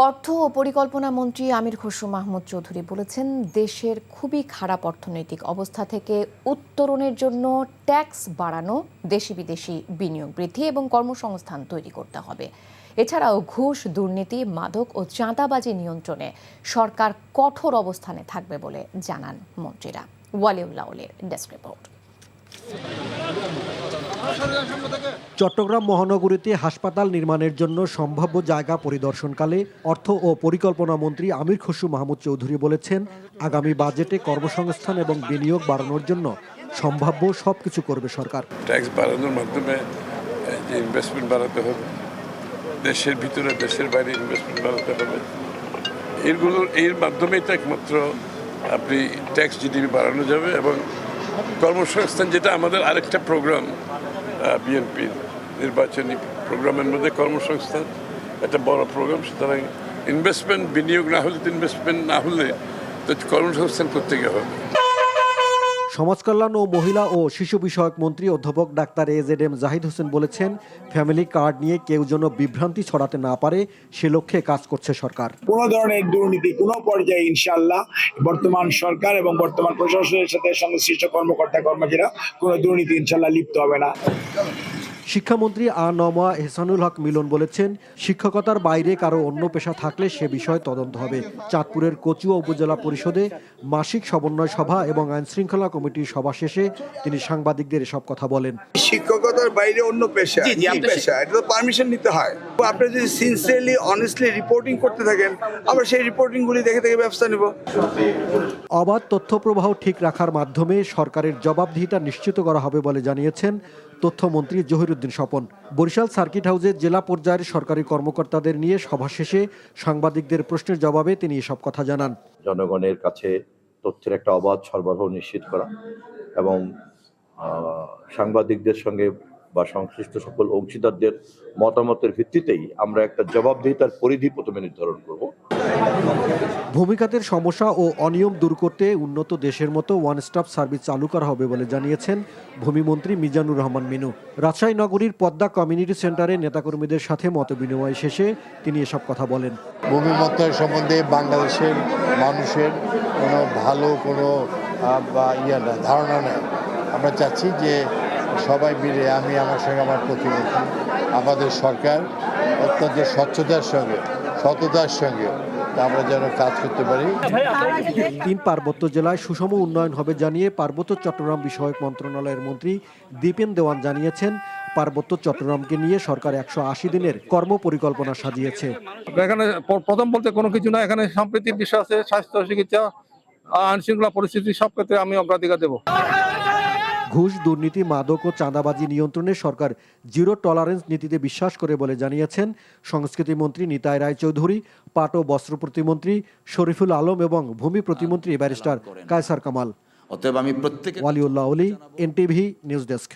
অর্থ ও পরিকল্পনা মন্ত্রী আমির খসরু মাহমুদ চৌধুরী বলেছেন, দেশের খুবই খারাপ অর্থনৈতিক অবস্থা থেকে উত্তরণের জন্য ট্যাক্স বাড়ানো, দেশি বিদেশি বিনিয়োগ বৃদ্ধি এবং কর্মসংস্থান তৈরি করতে হবে। এছাড়াও ঘুষ, দুর্নীতি, মাদক ও চাঁদাবাজি নিয়ন্ত্রণে সরকার কঠোর অবস্থানে থাকবে বলে জানান মন্ত্রীরা। ওয়ালিউল্লাহ ওলির ডেস্ক রিপোর্ট। চট্টগ্রাম মহানগরীতে হাসপাতাল নির্মাণের জন্য সম্ভাব্য জায়গা পরিদর্শনকালে অর্থ ও পরিকল্পনা মন্ত্রী আমির খসরু মাহমুদ চৌধুরী বলেছেন, আগামী বাজেটে কর্মসংস্থান এবং বিনিয়োগ বাড়ানোর জন্য সম্ভাব্য সবকিছু করবে সরকার। ট্যাক্স বাড়ানোর মাধ্যমে যে ইনভেস্টমেন্ট বাড়াতে হবে, দেশের ভিতরে দেশের বাইরে ইনভেস্টমেন্ট বাড়াতে হবে, এর মাধ্যমেই তো একমাত্র আপনি ট্যাক্স জিডিপি বাড়ানো যাবে এবং কর্মসংস্থান, যেটা আমাদের আরেকটা প্রোগ্রাম বিএনপির নির্বাচনী প্রোগ্রামের মধ্যে কর্মসংস্থান একটা বড় প্রোগ্রাম। সুতরাং ইনভেস্টমেন্ট, বিনিয়োগ না হলে তো ইনভেস্টমেন্ট না হলে তো কর্মসংস্থান করতে হবে। সমাজ কল্যাণ ও মহিলা ও শিশু বিষয়ক মন্ত্রী অধ্যাপক ডাক্তার AZM জাহিদ হোসেন বলেছেন, ফ্যামিলি কার্ড নিয়ে কেউ যেন বিভ্রান্তি ছড়াতে না পারে সে লক্ষ্যে কাজ করছে সরকার। কোনো ধরনের দুর্নীতি কোনো পর্যায়ে ইনশাআল্লাহ বর্তমান সরকার এবং বর্তমান প্রশাসনের সাথে সংশ্লিষ্ট কর্মকর্তা কর্মচারীরা কোনো দুর্নীতি ইনশাআল্লাহ লিপ্ত হবে না। শিক্ষামন্ত্রী আ.ন.ম এহসানুল হক মিলন বলেছেন, শিক্ষকতার বাইরে কারো অন্য পেশা থাকলে সে বিষয়ে তদন্ত হবে। চাঁদপুরের কচুয়া উপজেলা পরিষদে মাসিক সমন্বয় সভা এবং আইন শৃঙ্খলা কমিটির সভা শেষে তিনি সাংবাদিকদের এসব কথা বলেন। শিক্ষকতার বাইরে অন্য পেশা, এটা তো পারমিশন নিতে হয়। আপনি যদি সিনসিয়ারলি অনেস্টলি রিপোর্টিং করতে থাকেন, আমরা সেই রিপোর্টিংগুলি দেখে দেখে ব্যবস্থা নেব। অবাধ তথ্য প্রবাহ ঠিক রাখার মাধ্যমে সরকারের জবাবদিহিতা নিশ্চিত করা হবে বলে জানিয়েছেন তথ্যমন্ত্রী জহিরুদ্দিন স্বপন। বরিশাল সার্কিট হাউসে জেলা পর্যায়ের সরকারি কর্মকর্তাদের নিয়ে সভা শেষে সাংবাদিকদের প্রশ্নের জবাবে তিনি এসব কথা জানান। জনগণের কাছে তথ্যের একটা অবাধ সরবরাহ নিশ্চিত করা এবং সাংবাদিকদের সঙ্গে বা সংশ্লিষ্ট সকল অংশীদারদের মতামতের ভিত্তিতেই আমরা একটা জবাবদিহিতার পরিধি প্রথমে নির্ধারণ করব। ভূমিখাতের সমস্যা ও অনিয়ম দূর করতে উন্নত দেশের মতো ওয়ান স্টপ সার্ভিস চালু করা হবে বলে জানিয়েছেন ভূমিমন্ত্রী মিজানুর রহমান মিনু। রাজশাহী নগরীর পদ্মা কমিউনিটি সেন্টারে নেতাকর্মীদের সাথে মতবিনিময় শেষে তিনি এসব কথা বলেন। ভূমি মন্ত্রণালয় সম্বন্ধে বাংলাদেশের মানুষের কোনো ভালো কোনো ধারণা নেই। আমরা চাচ্ছি যে সবাই মিলে, আমি আমার সঙ্গে আমার প্রতিনিধি, আমাদের সরকার অত্যন্ত স্বচ্ছতার সঙ্গে সততার সঙ্গে আমরা যেন কাজ করতে পারি। 3 পার্বত্য জেলায় সুষম উন্নয়ন হবে জানিয়ে পার্বত্য চট্টগ্রাম বিষয়ক মন্ত্রণালয়ের মন্ত্রী দীপেন দেওয়ান জানিয়েছেন, পার্বত্য চট্টগ্রামকে নিয়ে সরকার 180 দিনের কর্ম পরিকল্পনা সাজিয়েছে। এখানে প্রথম বলতে কোনো কিছু না, এখানে সম্প্রীতির বিষয় আছে, স্বাস্থ্য, চিকিৎসা, আইন শৃঙ্খলা পরিস্থিতি, সব ক্ষেত্রে আমি অগ্রাধিকার দেব। ঘুষ, দুর্নীতি, মাদক ও চাঁদাবাজি নিয়ন্ত্রণে সরকার জিরো টলারেন্স নীতিতে বিশ্বাস করে বলে জানিয়েছেন সংস্কৃতি মন্ত্রী নিতাই রায় চৌধুরী, পাট ও বস্ত্র প্রতিমন্ত্রী শরীফুল আলম এবং ভূমি প্রতিমন্ত্রী ব্যারিস্টার কায়সার কামাল। অতএব আমি ওয়ালিউল্লাহ ওলি, NTV নিউজ ডেস্ক।